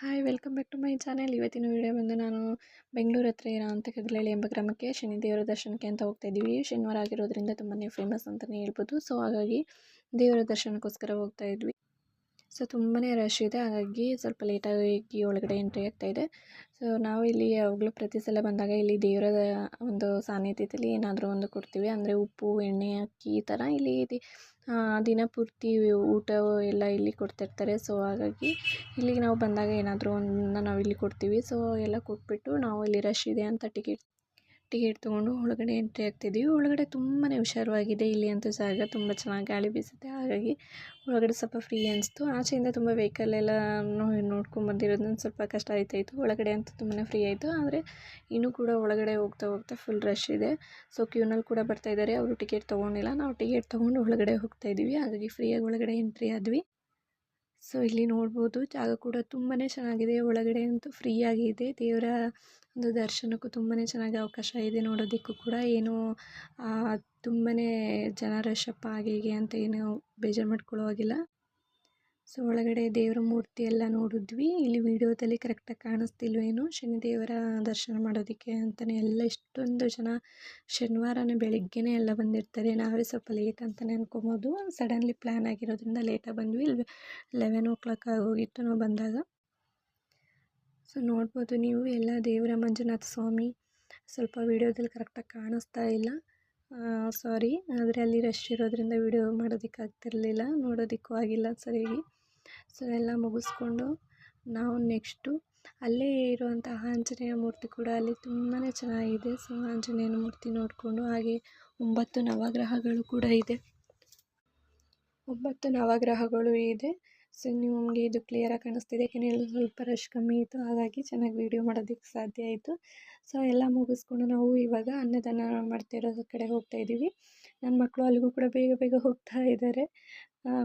Hi welcome back to my channel. ಇವತ್ತಿನ video ಬಂದು ನಾನು ಬೆಂಗಳೂರು ಹತ್ರ ಇರೋಂಥ ಕಗ್ಲಳ್ಳಿ ಎಂಬ ಗ್ರಾಮಕ್ಕೆ ಶನಿ ದೇವರ ದರ್ಶನಕ್ಕೆ ಅಂತ ಹೋಗ್ತಾ ಇದ್ದೀವಿ. ಶನಿವಾರ ಆಗಿರೋದ್ರಿಂದ ತುಂಬಾ ಫೇಮಸ್ ಅಂತಲೇ ಹೇಳ್ಬೋದು. ಸೊ ಹಾಗಾಗಿ ದೇವರ ದರ್ಶನಕ್ಕೋಸ್ಕರ ಹೋಗ್ತಾ ಇದ್ವಿ. ಸೊ ತುಂಬಾ ರಶ್ ಇದೆ, ಹಾಗಾಗಿ ಸ್ವಲ್ಪ ಲೇಟಾಗಿ ಒಳಗಡೆ ಎಂಟ್ರಿ ಆಗ್ತಾ ಇದೆ. ಸೊ ನಾವು ಇಲ್ಲಿ ಯಾವಾಗಲೂ ಪ್ರತಿ ಸಲ ಬಂದಾಗ ಇಲ್ಲಿ ದೇವರ ಒಂದು ಸಾನ್ನಿಧ್ಯದಲ್ಲಿ ಏನಾದರೂ ಒಂದು ಕೊಡ್ತೀವಿ, ಅಂದರೆ ಉಪ್ಪು, ಎಣ್ಣೆ, ಅಕ್ಕಿ ಈ ಥರ ಇಲ್ಲಿ ದಿನಪೂರ್ತಿ ಊಟ ಎಲ್ಲ ಇಲ್ಲಿ ಕೊಡ್ತಿರ್ತಾರೆ. ಸೊ ಹಾಗಾಗಿ ಇಲ್ಲಿಗೆ ನಾವು ಬಂದಾಗ ಏನಾದರೂ ಒಂದು ನಾವು ಇಲ್ಲಿ ಕೊಡ್ತೀವಿ. ಸೊ ಎಲ್ಲ ಕೊಟ್ಬಿಟ್ಟು ನಾವು ಇಲ್ಲಿ ರಶ್ ಇದೆ ಅಂತ ಟಿಕೆಟ್ ತೊಗೊಂಡು ಒಳಗಡೆ ಎಂಟ್ರಿ ಆಗ್ತಿದ್ದೀವಿ. ಒಳಗಡೆ ತುಂಬಾ ಹುಷಾರವಾಗಿದೆ. ಇಲ್ಲಿ ಅಂತೂ ಜಾಗ ತುಂಬ ಚೆನ್ನಾಗಿ ಗಾಳಿ ಬೀಸುತ್ತೆ, ಹಾಗಾಗಿ ಒಳಗಡೆ ಸ್ವಲ್ಪ ಫ್ರೀ ಅನಿಸ್ತು. ಆಚೆಯಿಂದ ತುಂಬ ವೆಹಿಕಲ್ ಎಲ್ಲ ನೋಡ್ಕೊಂಬಂದಿರೋದ್ರಿಂದ ಸ್ವಲ್ಪ ಕಷ್ಟ ಆಯ್ತಾಯಿತ್ತು. ಒಳಗಡೆ ಅಂತೂ ತುಂಬಾ ಫ್ರೀ ಆಯಿತು, ಆದರೆ ಇನ್ನೂ ಕೂಡ ಒಳಗಡೆ ಹೋಗ್ತಾ ಫುಲ್ ರಶ್ ಇದೆ. ಸೊ ಕ್ಯೂನಲ್ಲಿ ಕೂಡ ಬರ್ತಾಯಿದ್ದಾರೆ, ಅವರು ಟಿಕೆಟ್ ತೊಗೊಂಡಿಲ್ಲ. ನಾವು ಟಿಕೆಟ್ ತೊಗೊಂಡು ಒಳಗಡೆ ಹೋಗ್ತಾಯಿದ್ದೀವಿ, ಹಾಗಾಗಿ ಫ್ರೀಯಾಗಿ ಒಳಗಡೆ ಎಂಟ್ರಿ ಆದ್ವಿ. ಸೊ ಇಲ್ಲಿ ನೋಡ್ಬೋದು, ಜಾಗ ಕೂಡ ತುಂಬಾ ಚೆನ್ನಾಗಿದೆ. ಒಳಗಡೆ ಅಂತೂ ಫ್ರೀಯಾಗಿದೆ. ದೇವರ ಒಂದು ದರ್ಶನಕ್ಕೂ ತುಂಬಾ ಚೆನ್ನಾಗಿ ಅವಕಾಶ ಇದೆ. ನೋಡೋದಕ್ಕೂ ಕೂಡ ಏನು ತುಂಬಾ ಜನ ರಶಪ್ಪ ಹಾಗೆ ಹೀಗೆ ಅಂತ ಏನು ಬೇಜಾರು ಮಾಡ್ಕೊಳ್ಳೋ ಹಾಗಿಲ್ಲ. ಸೊ ಒಳಗಡೆ ದೇವರ ಮೂರ್ತಿ ಎಲ್ಲ ನೋಡಿದ್ವಿ. ಇಲ್ಲಿ ವಿಡಿಯೋದಲ್ಲಿ ಕರೆಕ್ಟಾಗಿ ಕಾಣಿಸ್ತಿಲ್ವೇನೋ, ಶನಿದೇವರ ದರ್ಶನ ಮಾಡೋದಕ್ಕೆ ಅಂತಲೇ ಎಲ್ಲ ಇಷ್ಟೊಂದು ಜನ ಶನಿವಾರನೇ ಬೆಳಿಗ್ಗೆನೇ ಎಲ್ಲ ಬಂದಿರ್ತಾರೆ. ನಾವೇ ಸ್ವಲ್ಪ ಲೇಟ್ ಅಂತಲೇ ಅನ್ಕೊಬೋದು. ಸಡನ್ಲಿ ಪ್ಲ್ಯಾನ್ ಆಗಿರೋದ್ರಿಂದ ಲೇಟಾಗಿ ಬಂದ್ವಿ. 11 ಆಗೋಗಿತ್ತು ನಾವು ಬಂದಾಗ. ಸೊ ನೋಡ್ಬೋದು ನೀವು ಎಲ್ಲ ದೇವರ ಮಂಜುನಾಥ ಸ್ವಾಮಿ. ಸ್ವಲ್ಪ ವೀಡಿಯೋದಲ್ಲಿ ಕರೆಕ್ಟಾಗಿ ಕಾಣಿಸ್ತಾ ಇಲ್ಲ, ಸಾರಿ, ಆದರೆ ಅಲ್ಲಿ ರಶ್ ಇರೋದ್ರಿಂದ ವೀಡಿಯೋ ಮಾಡೋದಕ್ಕಾಗ್ತಿರ್ಲಿಲ್ಲ, ನೋಡೋದಕ್ಕೂ ಆಗಿಲ್ಲ ಸರಿಯಾಗಿ. ಸೊ ಎಲ್ಲ ಮುಗಿಸ್ಕೊಂಡು ನಾವು ನೆಕ್ಸ್ಟು ಅಲ್ಲೇ ಇರುವಂತಹ ಆಂಜನೇಯ ಮೂರ್ತಿ ಕೂಡ ಅಲ್ಲಿ ತುಂಬಾ ಚೆನ್ನಾಗಿದೆ. ಸೊ ಆಂಜನೇಯನ ಮೂರ್ತಿ ನೋಡಿಕೊಂಡು ಹಾಗೆ 9 ನವಗ್ರಹಗಳು ಕೂಡ ಇದೆ. 9 ನವಗ್ರಹಗಳು ಇದೆ. ಸೊ ನಿಮಗೆ ಇದು ಕ್ಲಿಯರಾಗಿ ಕಾಣಿಸ್ತಿದೆ, ಯಾಕೆಂದರೆ ಸ್ವಲ್ಪ ರಶ್ ಕಮ್ಮಿ ಇತ್ತು, ಹಾಗಾಗಿ ಚೆನ್ನಾಗಿ ವೀಡಿಯೋ ಮಾಡೋದಕ್ಕೆ ಸಾಧ್ಯ ಆಯಿತು. ಸೊ ಎಲ್ಲ ಮುಗಿಸ್ಕೊಂಡು ನಾವು ಇವಾಗ ಅನ್ನದಾನ ಮಾಡ್ತಿರೋ ಕಡೆ ಹೋಗ್ತಾ ಇದ್ದೀವಿ. ನನ್ನ ಮಕ್ಕಳು ಅಲ್ಲಿಗೂ ಕೂಡ ಬೇಗ ಹೋಗ್ತಾ ಇದ್ದಾರೆ,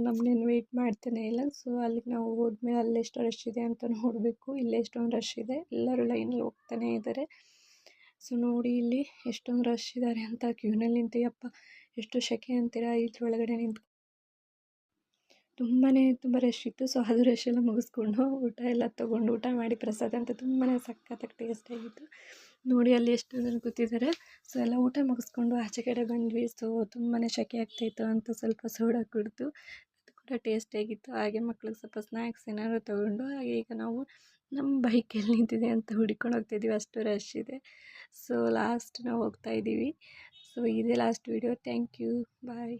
ನಮ್ಮನ್ನೇನು ವೆಯ್ಟ್ ಮಾಡ್ತಾನೆ ಇಲ್ಲ. ಸೊ ಅಲ್ಲಿಗೆ ನಾವು ಹೋದ್ಮೇಲೆ ಅಲ್ಲೆಷ್ಟು ರಶ್ ಇದೆ ಅಂತ ನೋಡಬೇಕು. ಇಲ್ಲೇ ಎಷ್ಟೊಂದು ರಶ್ ಇದೆ, ಎಲ್ಲರೂ ಲೈನಲ್ಲಿ ಹೋಗ್ತಾನೆ ಇದ್ದಾರೆ. ಸೊ ನೋಡಿ ಇಲ್ಲಿ ಎಷ್ಟೊಂದು ರಶ್ ಇದ್ದಾರೆ ಅಂತ. ಕ್ಯೂನಲ್ಲಿ ನಿಂತೀಯಪ್ಪ, ಎಷ್ಟು ಸೆಕೆ ಅಂತೀರಾ. ಇದ್ರೊಳಗಡೆ ನಿಂತು ತುಂಬ ರಶ್ ಇತ್ತು. ಸೊ ಅದು ರಶ್ ಎಲ್ಲ ಮುಗಿಸ್ಕೊಂಡು ಊಟ ಎಲ್ಲ ತೊಗೊಂಡು ಊಟ ಮಾಡಿ ಪ್ರಸಾದ ಅಂತ ತುಂಬಾ ಸಖತ್ತಾಗಿ ಟೇಸ್ಟಾಗಿತ್ತು. ನೋಡಿ ಅಲ್ಲಿ ಎಷ್ಟು ಜನ ಕೂತಿದ್ದಾರೆ. ಸೊ ಎಲ್ಲ ಊಟ ಮುಗಿಸ್ಕೊಂಡು ಆಚೆ ಕಡೆ ಬಂದ್ವಿ. ಸೊ ತುಂಬಾ ಸೆಕೆ ಆಗ್ತಾಯಿತ್ತು ಅಂತ ಸ್ವಲ್ಪ ಸೋಡಾ ಕುಡಿದು, ಅದು ಕೂಡ ಟೇಸ್ಟಿಯಾಗಿತ್ತು. ಹಾಗೆ ಮಕ್ಳಿಗೆ ಸ್ವಲ್ಪ ಸ್ನ್ಯಾಕ್ಸ್ ಏನಾದ್ರು ತೊಗೊಂಡು ಹಾಗೆ ಈಗ ನಾವು ನಮ್ಮ ಬೈಕ್ ಎಲ್ಲಿ ನಿಂತಿದೆ ಅಂತ ಹುಡ್ಕೊಂಡು ಹೋಗ್ತಾಯಿದ್ದೀವಿ, ಅಷ್ಟು ರಶ್ ಇದೆ. ಸೊ ಲಾಸ್ಟ್ ನಾವು ಹೋಗ್ತಾಯಿದ್ದೀವಿ. ಸೊ ಇದೇ last video. Thank you, bye.